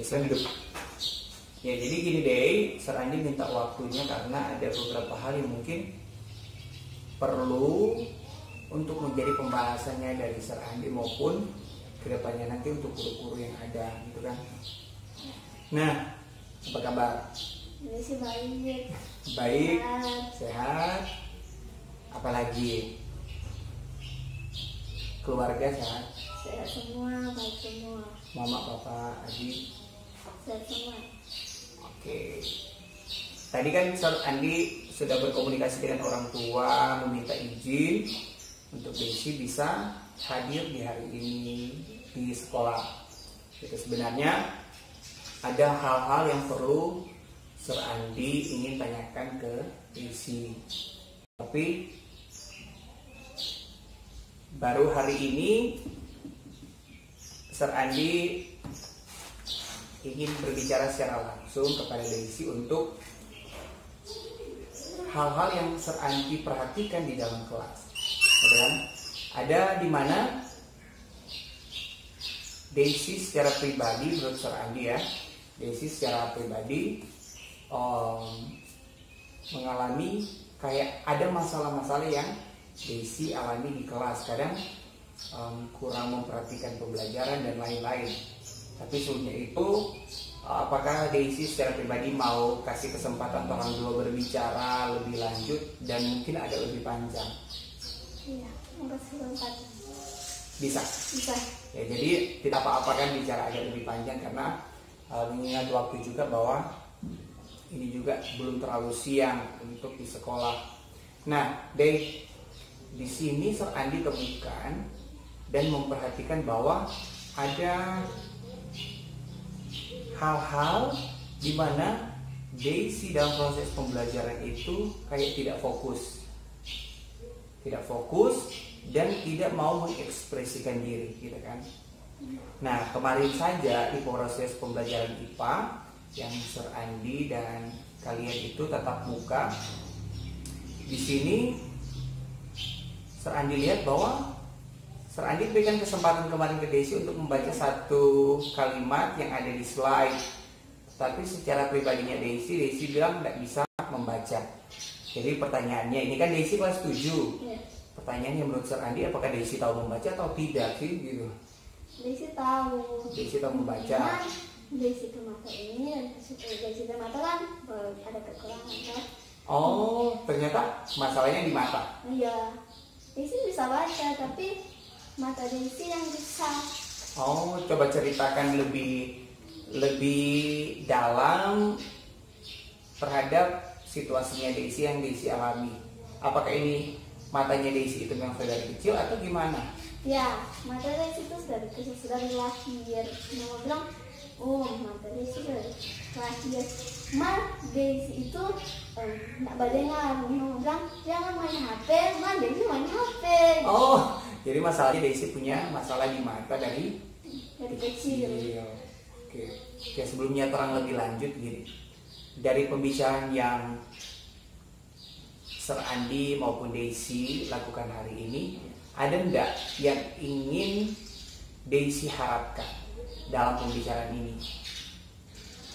Biasanya hidup. Ya jadi gini deh, Sir Andi minta waktunya karena ada beberapa hal yang mungkin perlu untuk menjadi pembahasannya dari Sir Andi maupun kedepannya nanti untuk guru-guru yang ada gitu kan. Nah, apa kabar? Ini sih baik. Baik, sehat. Apalagi keluarga sehat? Sehat semua, baik semua. Mama, papa, adik Sehat semua. Oke. Tadi kan Sir Andi sudah berkomunikasi dengan orang tua, meminta izin untuk Desi bisa hadir di hari ini di sekolah. Itu sebenarnya ada hal-hal yang perlu Sir Andi ingin tanyakan ke Desi. Tapi baru hari ini Sir Andi ingin berbicara secara langsung kepada Desi untuk hal-hal yang Sir Andi perhatikan di dalam kelas. Dan ada di mana Desi secara pribadi, menurut Sir Andi ya, Desi secara pribadi mengalami kayak ada masalah-masalah yang Desi alami di kelas. Kadang kurang memperhatikan pembelajaran dan lain-lain. Tapi sebelumnya itu, apakah Desi secara pribadi mau kasih kesempatan orang dua berbicara lebih lanjut dan mungkin agak lebih panjang? Iya, mau kasih kesempatan. Bisa? Bisa. Ya, jadi tidak apa-apa kan bicara agak lebih panjang karena mengingat waktu juga bahwa ini juga belum terlalu siang untuk di sekolah. Nah, di sini Sir Andi temukan dan memperhatikan bahwa ada hal-hal di mana Desi dalam proses pembelajaran itu kayak tidak fokus dan tidak mau mengekspresikan diri, gitu kan? Nah, kemarin saja di proses pembelajaran IPA yang Sir Andi dan kalian itu tatap muka, di sini Sir Andi lihat bahwa Sir Andi berikan kesempatan kemarin ke Desi untuk membaca satu kalimat yang ada di slide. Tapi secara pribadinya Desi bilang tidak bisa membaca. Jadi pertanyaannya, ini kan Desi kelas 7. Iya. Pertanyaannya menurut Sir Andi, apakah Desi tahu membaca atau tidak sih gitu? Desi tahu. Desi tahu membaca. Desi ke mata ini dan Desi ke mata kan ada kekurangan kan? Oh, ternyata masalahnya di mata. Iya. Desi bisa baca tapi mata Desi yang bisa. Oh, coba ceritakan lebih dalam terhadap situasinya Desi yang Desi alami. Apakah ini matanya Desi itu memang sudah dari kecil atau gimana? Ya, mata Desi itu dari kecil, sudah dari lahir. Mama bilang, oh mata Desi dari lahir. Desi itu nggak berdengar. Mama bilang, jangan main HP. Desi main HP. Oh, jadi masalahnya Desi punya masalah di mata dari kecil. Oke. Ya, sebelumnya terang lebih lanjut gini. Dari pembicaraan yang Sir Andi maupun Desi lakukan hari ini, ada enggak yang ingin Desi harapkan dalam pembicaraan ini?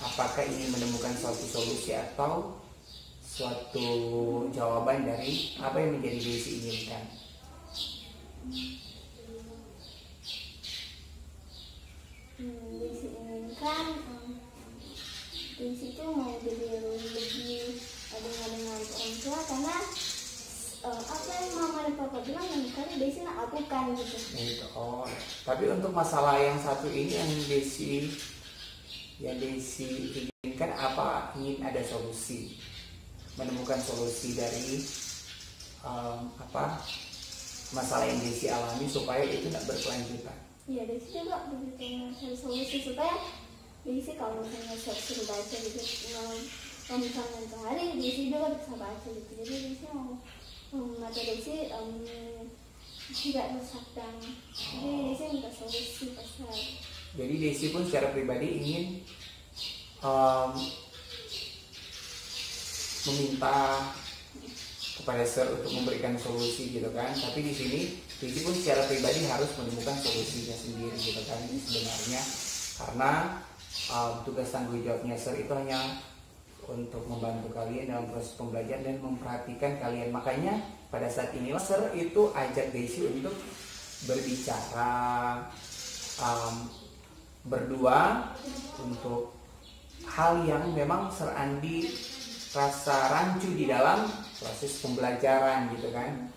Apakah ingin menemukan suatu solusi atau suatu jawaban dari apa yang menjadi Desi inginkan? Desi inginkan Desi itu mau jadi lebih dengan orang tua karena apa yang mama dan papa bilang yang kali Desi nak lakukan gitu. Gitu. Oh, tapi untuk masalah yang satu ini yang Desi inginkan apa? Ingin ada solusi, menemukan solusi dari masalah yang Desi alami supaya itu tidak berkelanjutan. Iya, Desi juga begitu mencari solusi supaya Desi kalau misalnya suruh baca gitu, kalau misalnya untuk hari Desi juga bisa baca gitu. Jadi Desi mau mata Desi tidak rusak dan jadi Desi minta solusi pasal. Jadi Desi pun secara pribadi ingin meminta kepada Sir untuk memberikan solusi gitu kan. Tapi di sini Desi pun secara pribadi harus menemukan solusinya sendiri gitu kan sebenarnya, karena tugas tanggung jawabnya Sir itu hanya untuk membantu kalian dalam proses pembelajaran dan memperhatikan kalian. Makanya pada saat inilah Sir itu ajak Daisy untuk berbicara berdua untuk hal yang memang Sir Andi rasa rancu di dalam proses pembelajaran gitu kan.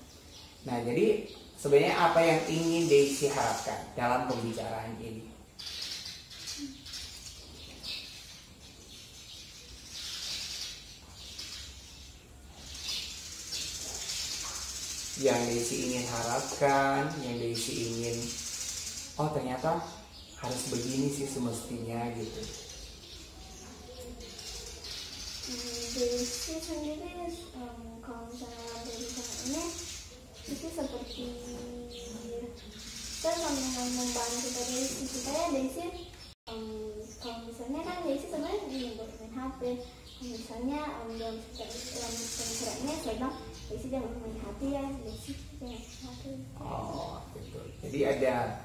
Nah jadi sebenarnya apa yang ingin Daisy harapkan dalam pembicaraan ini? Yang Daisy ingin harapkan, yang Daisy ingin, oh ternyata harus begini sih semestinya gitu. Daisy sendiri kalau misalnya dari sana ini itu seperti saya membantu Daisy supaya Daisy kalau misalnya kan Daisy sebenarnya ingin bermain HP. Misalnya dalam pembicaranya saya bilang Daisy jangan main HP ya, Daisy jangan HP. Oh betul. Jadi ada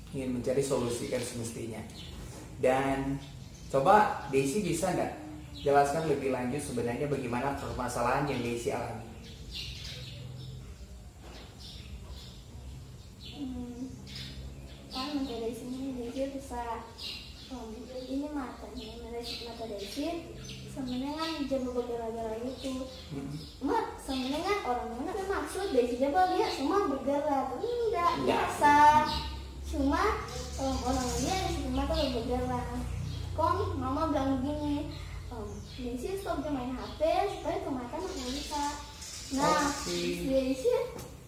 ingin mencari solusi kan semestinya. Dan coba Daisy bisa nggak jelaskan lebih lanjut sebenarnya bagaimana permasalahan yang Daisy alami? Kan mata Daisy ini Daisy bisa ini mata Daisy sebenarnya kan jaba bergerak-gerak itu. Mak sebenarnya kan orang mana kan maksud Daisy jaba lihat semua bergerak, enggak biasa. Cuma orang lihat cuma kalau bergerak. Kon mama bilang begini, Daisy stop dia main HP supaya kemakan nggak bisa. Nah Daisy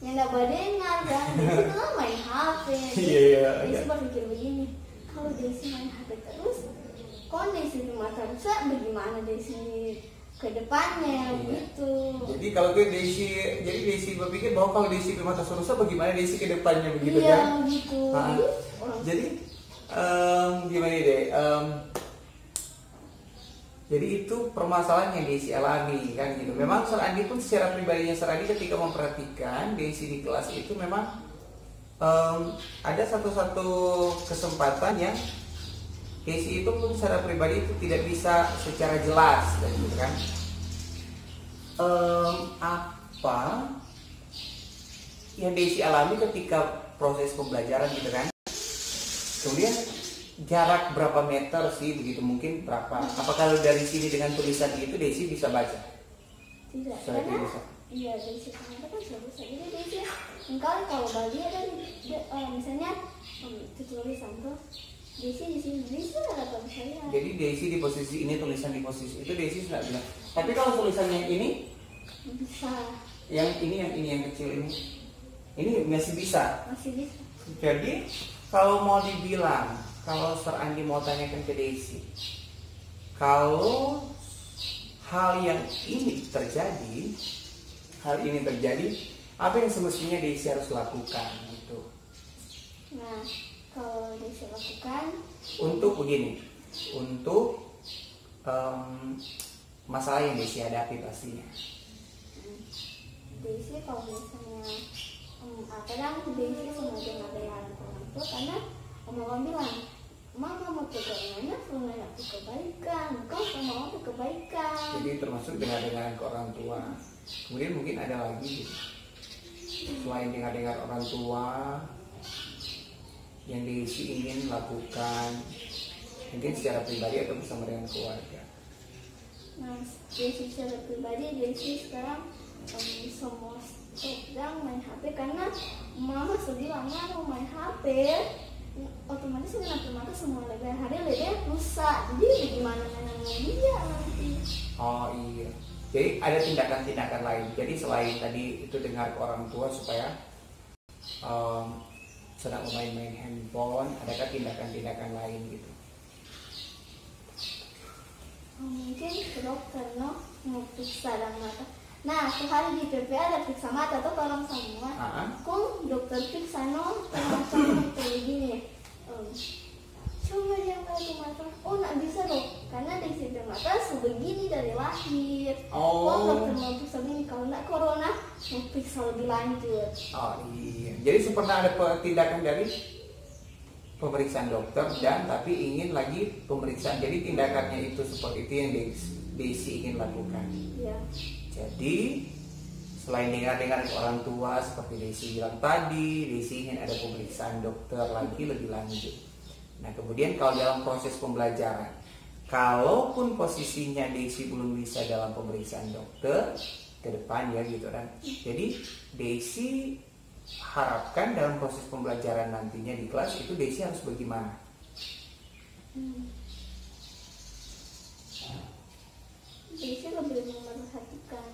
yang nggak berdengar kan, Daisy tuh main HP. Daisy berpikir begini, kalau Daisy main HP terus kondisi rumah rusak bagaimana Daisy ke depannya gitu. Jadi kalau Daisy berpikir bahwa kalau Daisy rumah rusak bagaimana Daisy ke depannya begitu iya, kan? Iya gitu. Jadi gimana deh? Jadi itu permasalahan yang Daisy alami kan gitu. Memang Sir Andi pun secara pribadinya Sir Andi ketika memperhatikan Daisy di kelas itu memang ada satu kesempatan yang Daisy itu pun secara pribadi itu tidak bisa secara jelas dan gitu kan. Apa yang Daisy alami ketika proses pembelajaran gitu kan? Kemudian jarak berapa meter sih begitu, mungkin berapa? Apa kalau dari sini dengan tulisan itu Daisy bisa baca? Tidak, karena iya Daisy ternyata kan sudah bisa. Jadi Daisy kalau bagi ada misalnya tulisan tuh Daisy di sini bisa atau saya. Jadi Daisy di posisi ini, tulisan di posisi itu Daisy sudah bilang. Tapi kalau tulisan yang ini bisa. Yang ini yang kecil ini masih bisa. Masih bisa. Jadi kalau mau dibilang, kalau Sir Andi mau tanyakan ke Daisy, kalau hal ini terjadi, apa yang semestinya Daisy harus lakukan gitu? Nah, kalau Daisy lakukan untuk begini, untuk masalah yang Daisy hadapi pastinya. Daisy kalau misalnya kadang Daisy sengaja ngabayaran orang tua karena mama bilang mama mau pegangannya sengaja aku kebaikan, kau sama aku kebaikan. Jadi termasuk dengar-dengaran ke orang tua. Kemudian mungkin ada lagi selain dengar-dengar orang tua yang Daisy ingin lakukan mungkin secara pribadi atau bersama dengan keluarga. Nah, Daisy secara pribadi Daisy sekarang semua sedang main HP karena mama bilang mau main HP otomatis kenapa semua hari rusak, jadi gimana mainannya dia nanti. Oh iya, jadi ada tindakan-tindakan lain. Jadi selain tadi itu dengar ke orang tua supaya sedang main-main handphone, adakah tindakan-tindakan lain gitu? Mungkin ke dokter mau periksa dan mata. Nah, sehari di PPA ada periksa mata tuh tolong semua. Kok dokter periksa macam kayak gini. Coba dia ngeliat mata. Oh, nggak bisa dok, karena di sini mata sebegini dari lahir. Oh, dokter mau periksa begini, kalau nggak corona mau periksa lebih lanjut. Oh iya, jadi pernah ada tindakan dari pemeriksaan dokter dan tapi ingin lagi pemeriksaan. Jadi tindakannya itu seperti itu yang Daisy ingin lakukan. Iya. Jadi selain dengar-dengar orang tua seperti Daisy bilang tadi, Daisy ingin ada pemeriksaan dokter lagi lebih lanjut. Nah kemudian kalau dalam proses pembelajaran, kalaupun posisinya Daisy belum bisa dalam pemeriksaan dokter ke depan ya gitu kan. Jadi Daisy harapkan dalam proses pembelajaran nantinya di kelas itu Daisy harus bagaimana? Daisy lebih memperhatikan.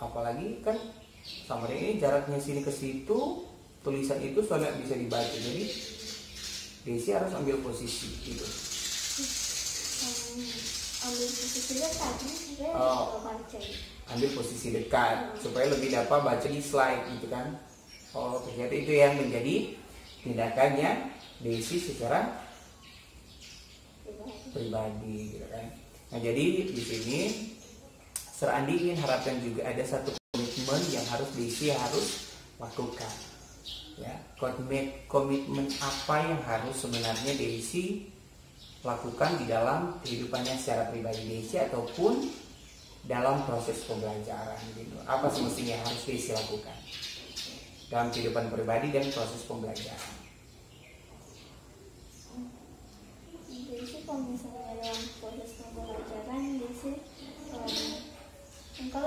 Apalagi kan sama ini jaraknya sini ke situ, tulisan itu soalnya bisa dibaca. Jadi Daisy harus ambil posisi gitu. Ambil posisi dekat supaya bisa baca. Ambil posisi dekat supaya lebih dapat baca di slide gitu kan. Ternyata itu yang menjadi tindakannya Daisy secara pribadi gitu kan. Nah jadi di sini Sir Andi ingin harapkan juga ada satu komitmen yang harus Daisy harus lakukan. Ya, komitmen apa yang harus sebenarnya Daisy lakukan di dalam kehidupannya secara pribadi Daisy ataupun dalam proses pembelajaran gitu. Apa semestinya yang harus Daisy lakukan dalam kehidupan pribadi dan proses pembelajaran. Daisy kalau misalnya dalam proses pembelajaran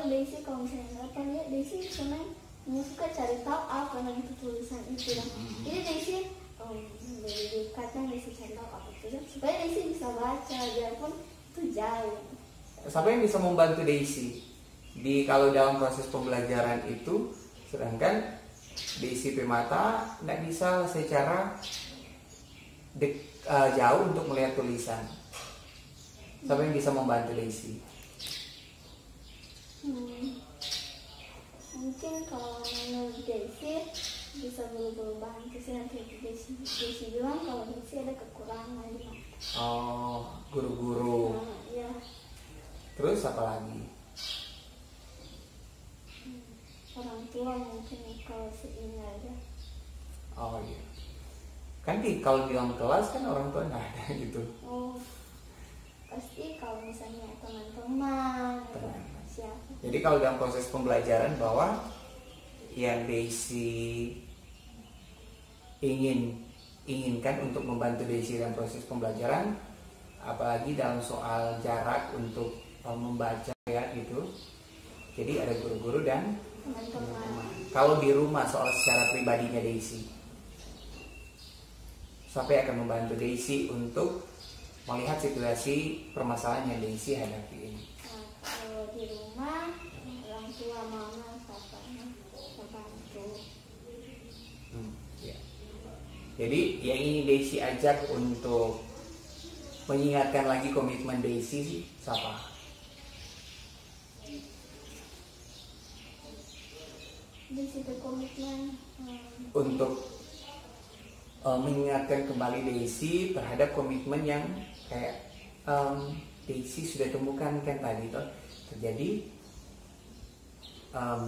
Daisy kalau misalnya apa ya Daisy senang suka cari tahu apa nanti tulisan itu lah. Jadi Daisy dari dekatnya Daisy cari tahu apa itu supaya Daisy bisa baca biarpun itu jauh. Siapa yang bisa membantu Daisy kalau dalam proses pembelajaran itu, sedangkan Daisy Mata tidak bisa secara jauh untuk melihat tulisan. Siapa yang bisa membantu Daisy? Mungkin kalau menurut Daisy bisa bantu sih nanti Daisy bilang kalau Daisy ada kekurangan. Guru-guru. Ya. Terus apa lagi? Orang tua mungkin kalau ini ada. Iya. Kan kalau di dalam kelas kan orang tua nggak ada gitu. Pasti kalau misalnya teman-teman. Siapa? Jadi kalau dalam proses pembelajaran bahwa yang Daisy inginkan untuk membantu Daisy dalam proses pembelajaran, apalagi dalam soal jarak untuk membaca ya gitu. Jadi ada guru-guru dan teman-teman. Kalau di rumah soal secara pribadinya Daisy, siapa yang akan membantu Daisy untuk melihat situasi permasalahan yang Daisy hadapi ini? Kalau di rumah orang tua, mama, papanya bantu. Ya. Jadi yang ini Daisy ajak untuk mengingatkan lagi komitmen Daisy siapa? Daisy berkomitmen untuk mengingatkan kembali Daisy terhadap komitmen yang kayak Daisy sudah temukan kan tadi tuh terjadi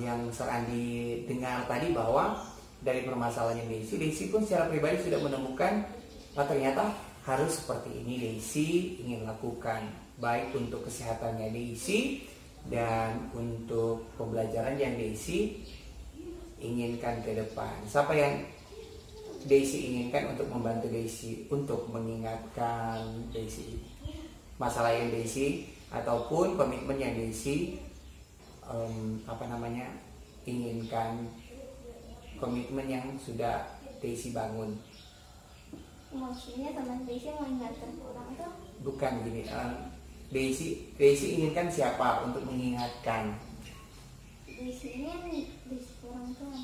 yang Sir Andi dengar tadi bahwa dari permasalahan Daisy pun secara pribadi sudah menemukan ternyata harus seperti ini Daisy ingin lakukan baik untuk kesehatannya Daisy dan untuk pembelajaran yang Daisy inginkan ke depan. Siapa yang Daisy inginkan untuk membantu Daisy untuk mengingatkan Daisy masalah yang Daisy ataupun komitmen yang Daisy inginkan, komitmen yang sudah Daisy bangun. Maksudnya teman Daisy mengingatkan orang tuh? Bukan gini, Daisy inginkan siapa untuk mengingatkan? Daisy ini orang tua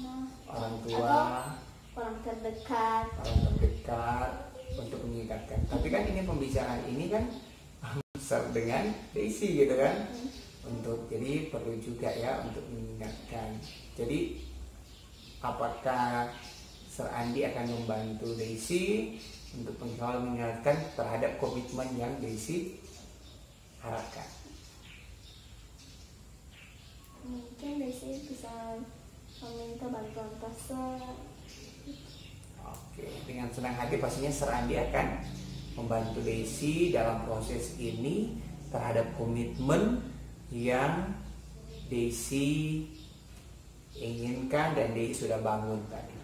orang tua, orang terdekat untuk mengingatkan. Tapi kan ini pembicaraan ini kan dengan Daisy gitu kan. Jadi perlu juga ya untuk mengingatkan. Jadi apakah Sir Andi akan membantu Daisy untuk mengingatkan terhadap komitmen yang Daisy harapkan? Mungkin Daisy bisa meminta bantuan pastor. Oke, dengan senang hati pastinya Sir Andi akan membantu Daisy dalam proses ini terhadap komitmen yang Daisy inginkan dan Daisy sudah bangun tadi.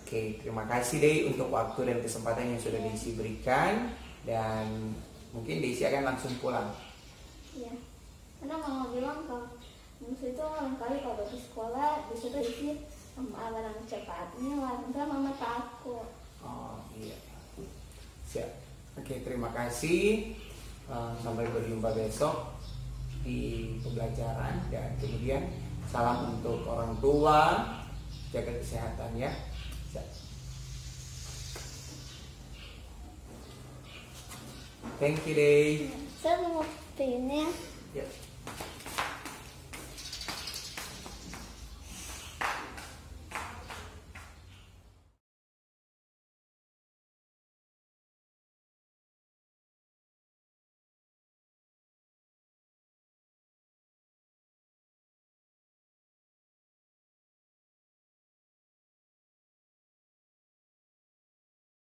Oke, terima kasih Daisy untuk waktu dan kesempatan yang sudah Daisy berikan, dan mungkin Daisy akan langsung pulang. Iya, karena mama bilang kalau musuh itu lain kali kalau di sekolah disuruh isi barang cepatnya lah, enggak mama takut. Oh iya, siap. Oke, terima kasih. Sampai berjumpa besok di pembelajaran, dan kemudian salam untuk orang tua, jaga kesehatan ya. Siap. Thank you, Day. Saya mau pinnya. Ya.